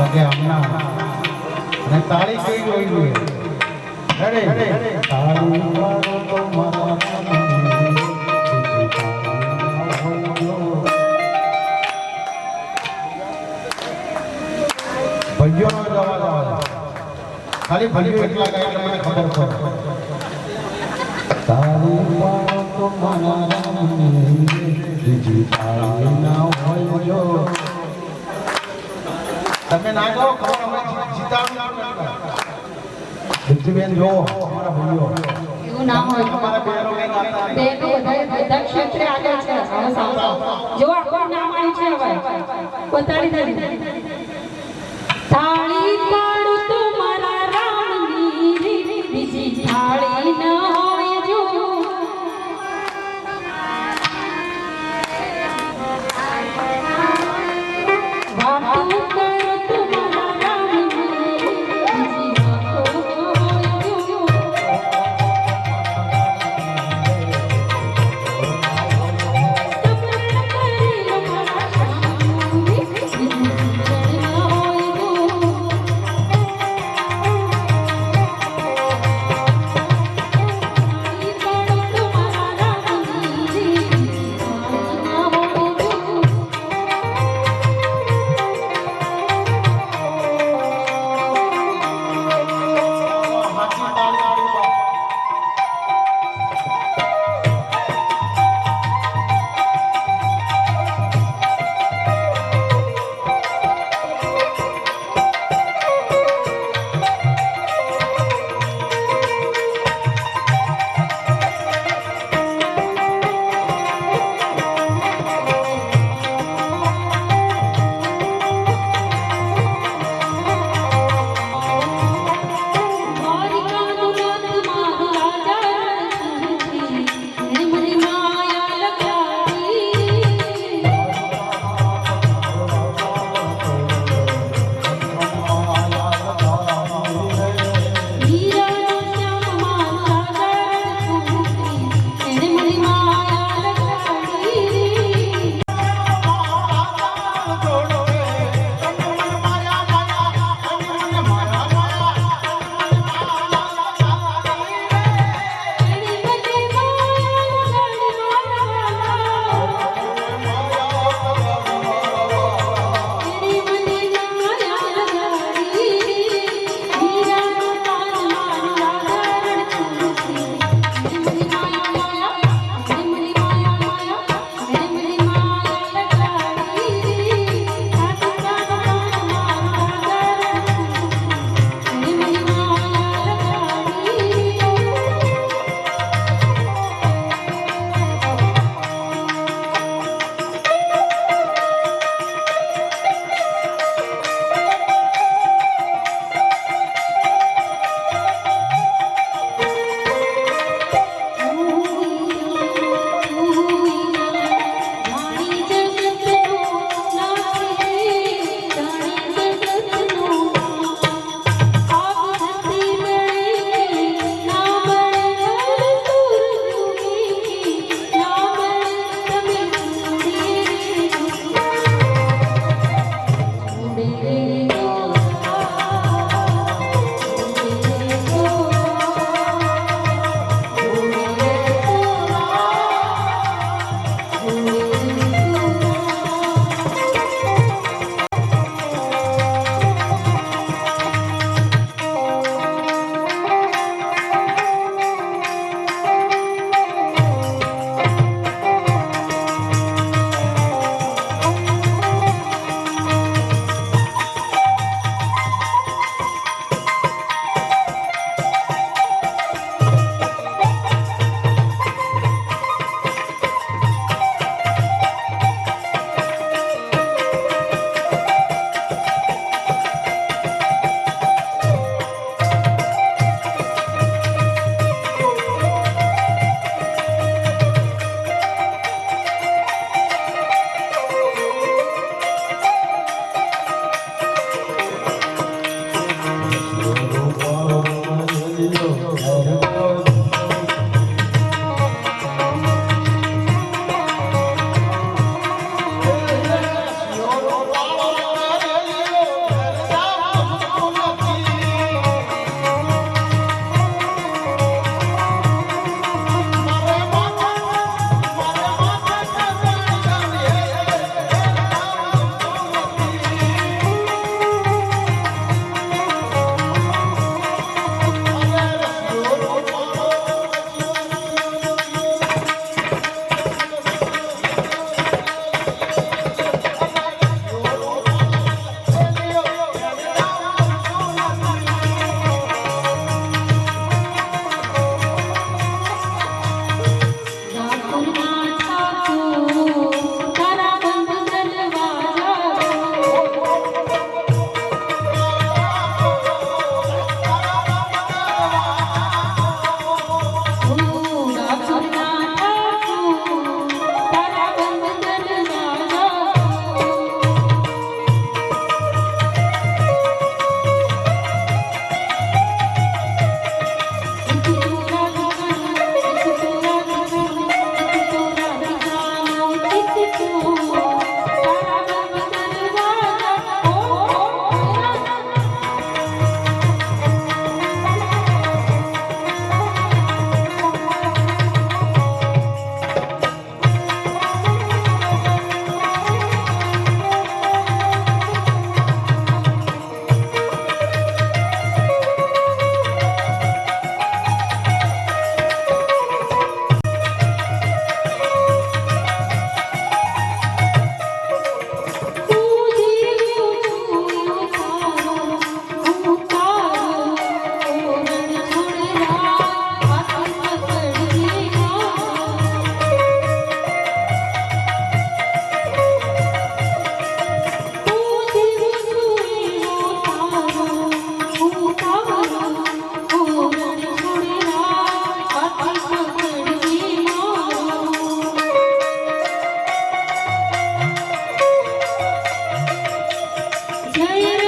કે હમણાં અને તાળી કઈ જોઈ જોઈએ તાળી મારો તો મારા ભાઈઓનો જવાબ આવે ખાલી ભાઈઓ એટલા ગાય એટલે મને ખબર પડે તાળી મારો તો મારા બીજી તાળી ના હોય જો તમે ના કહો ખબર અમે જીતાડું બેન જો અમારા ભાઈઓ એવું ના હોય અમારા બહેનો કઈ ગાતા બેનો બધા ક્ષેત્રે આગળ છે જો આપણું નામ આવ્યું છે હવે બતાડી દે થાળી પાડું તો મારા રામની બીજી થાળી ન હોય જો વાતું કરું તો મારા રામની બીજી વાતો ન હોય જો સપના કરી મારા રામની બીજી જય